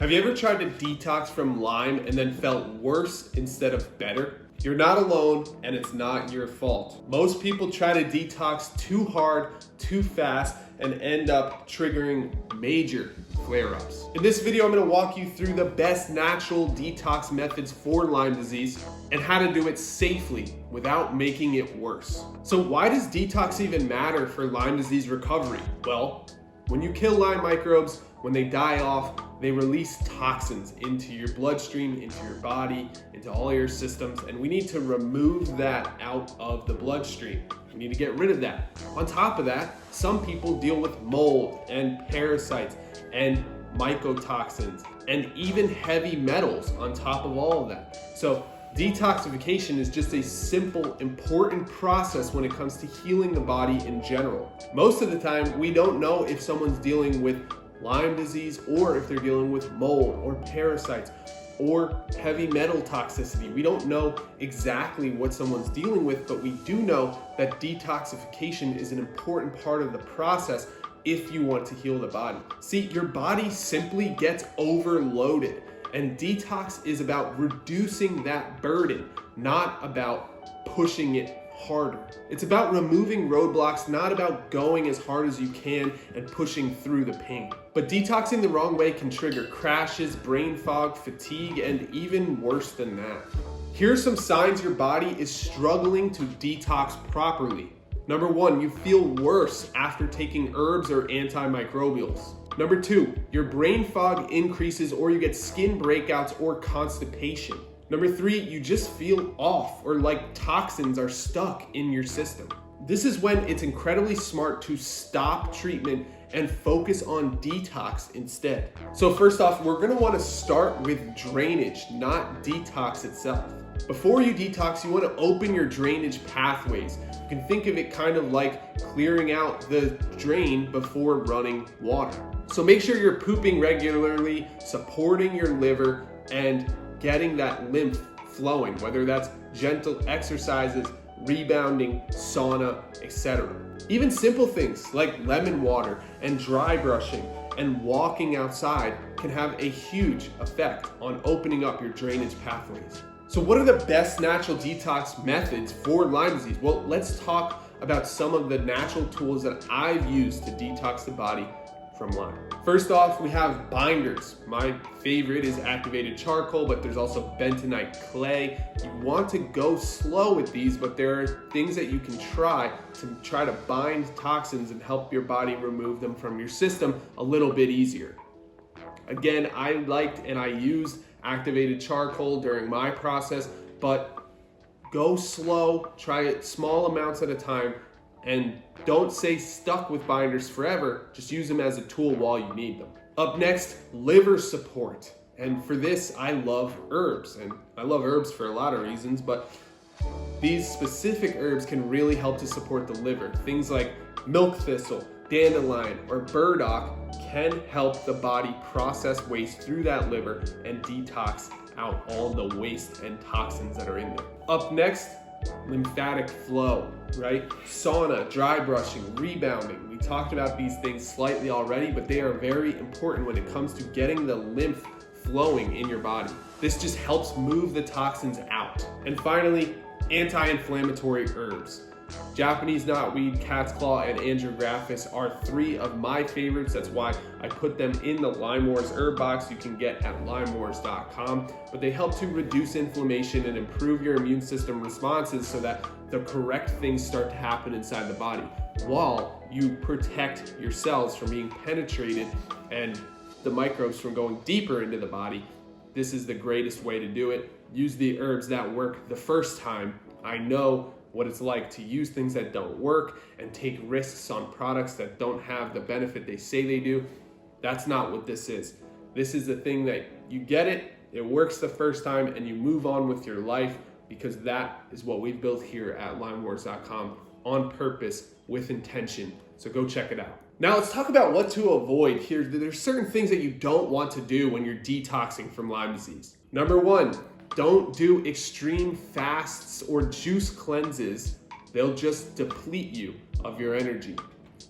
Have you ever tried to detox from Lyme and then felt worse instead of better? You're not alone, and it's not your fault. Most people try to detox too hard, too fast, and end up triggering major flare-ups. In this video, I'm gonna walk you through the best natural detox methods for Lyme disease and how to do it safely without making it worse. So why does detox even matter for Lyme disease recovery? Well, when you kill Lyme microbes, when they die off, they release toxins into your bloodstream, into your body, into all your systems, and we need to remove that out of the bloodstream. We need to get rid of that. On top of that, some people deal with mold and parasites and mycotoxins and even heavy metals on top of all of that. So detoxification is just a simple, important process when it comes to healing the body in general. Most of the time, we don't know if someone's dealing with Lyme disease or if they're dealing with mold or parasites or heavy metal toxicity. We don't know exactly what someone's dealing with, but we do know that detoxification is an important part of the process if you want to heal the body. See, your body simply gets overloaded, and detox is about reducing that burden, not about pushing it harder. It's about removing roadblocks, not about going as hard as you can and pushing through the pain. But detoxing the wrong way can trigger crashes, brain fog, fatigue, and even worse than that. Here are some signs your body is struggling to detox properly. Number 1, you feel worse after taking herbs or antimicrobials. Number 2, your brain fog increases or you get skin breakouts or constipation. Number 3, you just feel off or like toxins are stuck in your system. This is when it's incredibly smart to stop treatment and focus on detox instead. So first off, we're gonna wanna start with drainage, not detox itself. Before you detox, you wanna open your drainage pathways. You can think of it kind of like clearing out the drain before running water. So make sure you're pooping regularly, supporting your liver, and getting that lymph flowing, whether that's gentle exercises, rebounding, sauna, etc. Even simple things like lemon water and dry brushing and walking outside can have a huge effect on opening up your drainage pathways. So what are the best natural detox methods for Lyme disease? Well, let's talk about some of the natural tools that I've used to detox the body from Lyme. First off, we have binders. My favorite is activated charcoal, but there's also bentonite clay. You want to go slow with these, but there are things that you can try to bind toxins and help your body remove them from your system a little bit easier. Again, I liked and I used activated charcoal during my process, but go slow, try it small amounts at a time, and don't stay stuck with binders forever. Just use them as a tool while you need them. Up next, liver support. And for this, I love herbs. And I love herbs for a lot of reasons, but these specific herbs can really help to support the liver. Things like milk thistle, dandelion, or burdock can help the body process waste through that liver and detox out all the waste and toxins that are in there. Up next, lymphatic flow, right? Sauna, dry brushing, rebounding. We talked about these things slightly already, but they are very important when it comes to getting the lymph flowing in your body. This just helps move the toxins out. And finally, anti-inflammatory herbs. Japanese knotweed, cat's claw, and andrographis are 3 of my favorites. That's why I put them in the Lyme Wars herb box you can get at lymewars.com. But they help to reduce inflammation and improve your immune system responses so that the correct things start to happen inside the body while you protect your cells from being penetrated and the microbes from going deeper into the body. This is the greatest way to do it. Use the herbs that work the first time. I know what it's like to use things that don't work and take risks on products that don't have the benefit they say they do. That's not what this is. This is the thing that you get it, it works the first time, and you move on with your life, because that is what we've built here at lymewars.com on purpose with intention. So go check it out. Now let's talk about what to avoid here. There's certain things that you don't want to do when you're detoxing from Lyme disease. Number 1, don't do extreme fasts or juice cleanses. They'll just deplete you of your energy.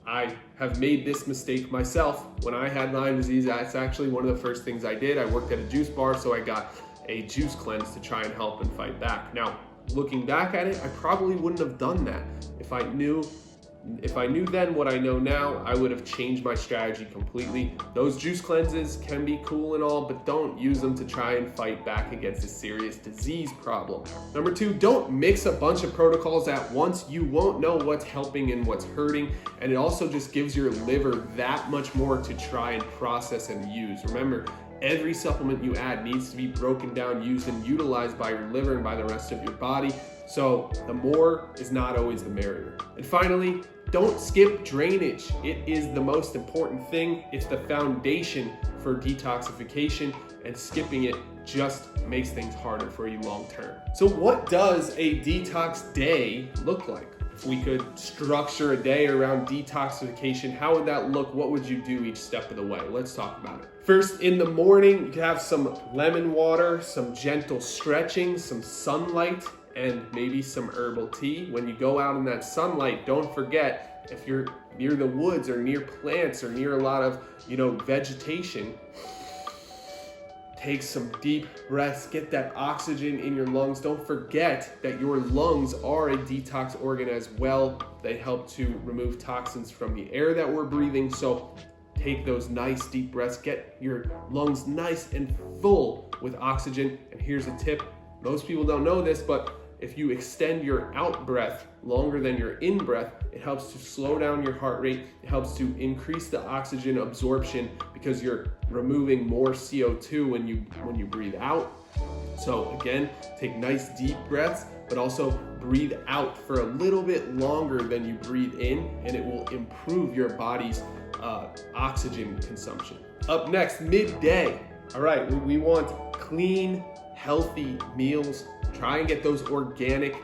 I have made this mistake myself. When I had Lyme disease, that's actually one of the first things I did. I worked at a juice bar, so I got a juice cleanse to try and help and fight back. Now, looking back at it, I probably wouldn't have done that. If I knew then what I know now, I would have changed my strategy completely. Those juice cleanses can be cool and all, but don't use them to try and fight back against a serious disease problem. Number 2, don't mix a bunch of protocols at once. You won't know what's helping and what's hurting, and it also just gives your liver that much more to try and process and use. Remember, every supplement you add needs to be broken down, used, and utilized by your liver and by the rest of your body. So the more is not always the merrier. And finally, don't skip drainage. It is the most important thing. It's the foundation for detoxification, and skipping it just makes things harder for you long term. So what does a detox day look like? If we could structure a day around detoxification, how would that look? What would you do each step of the way? Let's talk about it. First, in the morning, you can have some lemon water, some gentle stretching, some sunlight, and maybe some herbal tea. When you go out in that sunlight, don't forget, if you're near the woods or near plants or near a lot of, vegetation, take some deep breaths, get that oxygen in your lungs. Don't forget that your lungs are a detox organ as well. They help to remove toxins from the air that we're breathing. So take those nice deep breaths, get your lungs nice and full with oxygen. And here's a tip. Most people don't know this, but if you extend your out breath longer than your in breath, it helps to slow down your heart rate. It helps to increase the oxygen absorption because you're removing more CO2 when you breathe out. So again, take nice deep breaths, but also breathe out for a little bit longer than you breathe in, and it will improve your body's oxygen consumption. Up next, midday. All right, we want clean, healthy meals. Try and get those organic,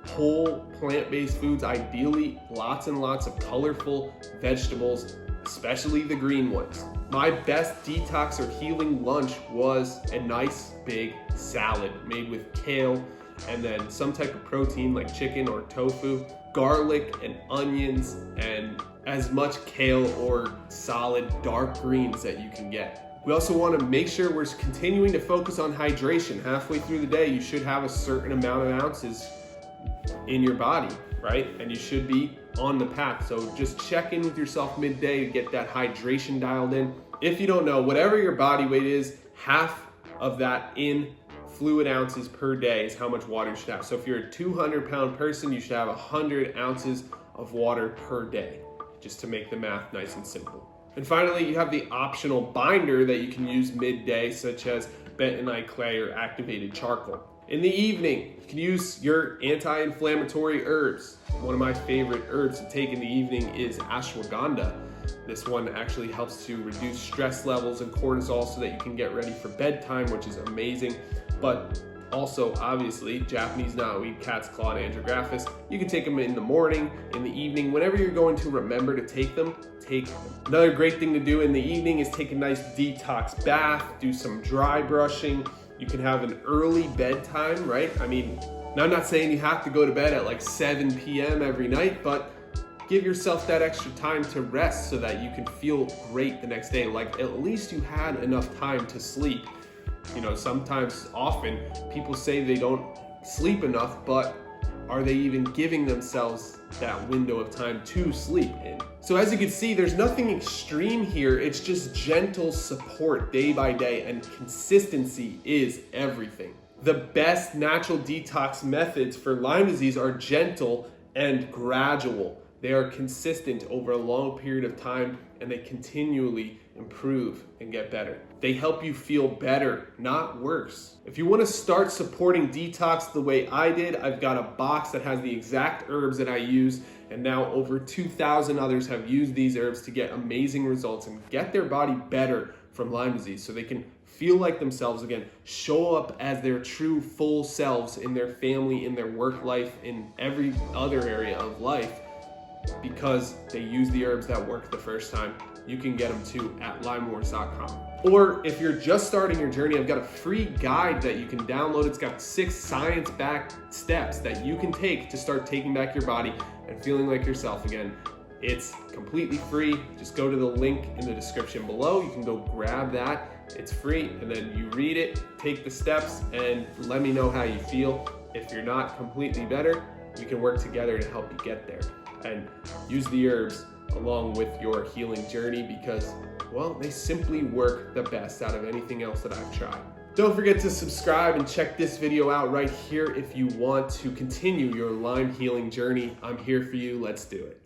whole plant-based foods, ideally lots and lots of colorful vegetables, especially the green ones. My best detox or healing lunch was a nice big salad made with kale and then some type of protein like chicken or tofu, garlic and onions, and as much kale or solid dark greens that you can get. We also want to make sure we're continuing to focus on hydration. Halfway through the day, you should have a certain amount of ounces in your body, right? And you should be on the path. So just check in with yourself midday to get that hydration dialed in. If you don't know, whatever your body weight is, half of that in fluid ounces per day is how much water you should have. So if you're a 200-pound person, you should have 100 ounces of water per day, just to make the math nice and simple. And finally, you have the optional binder that you can use midday, such as bentonite clay or activated charcoal. In the evening, you can use your anti-inflammatory herbs. One of my favorite herbs to take in the evening is ashwagandha. This one actually helps to reduce stress levels and cortisol so that you can get ready for bedtime, which is amazing. But also, obviously, Japanese knotweed, cat's claw, and andrographis. You can take them in the morning, in the evening, whenever you're going to remember to take them, take them. Another great thing to do in the evening is take a nice detox bath, do some dry brushing. You can have an early bedtime, right? I mean, now I'm not saying you have to go to bed at like 7 p.m. every night, but give yourself that extra time to rest so that you can feel great the next day. Like at least you had enough time to sleep. Often people say they don't sleep enough, but are they even giving themselves that window of time to sleep in? So as you can see, there's nothing extreme here. It's just gentle support day by day, and consistency is everything. The best natural detox methods for Lyme disease are gentle and gradual. They are consistent over a long period of time, and they continually improve and get better. They help you feel better, not worse. If you want to start supporting detox the way I did, I've got a box that has the exact herbs that I use, and now over 2,000 others have used these herbs to get amazing results and get their body better from Lyme disease so they can feel like themselves again, show up as their true full selves in their family, in their work life, in every other area of life, because they use the herbs that worked the first time. You can get them too at lymewars.com. Or if you're just starting your journey, I've got a free guide that you can download. It's got 6 science-backed steps that you can take to start taking back your body and feeling like yourself again. It's completely free. Just go to the link in the description below. You can go grab that. It's free, and then you read it, take the steps, and let me know how you feel. If you're not completely better, we can work together to help you get there. And use the herbs along with your healing journey because, well, they simply work the best out of anything else that I've tried. Don't forget to subscribe and check this video out right here if you want to continue your Lyme healing journey. I'm here for you. Let's do it.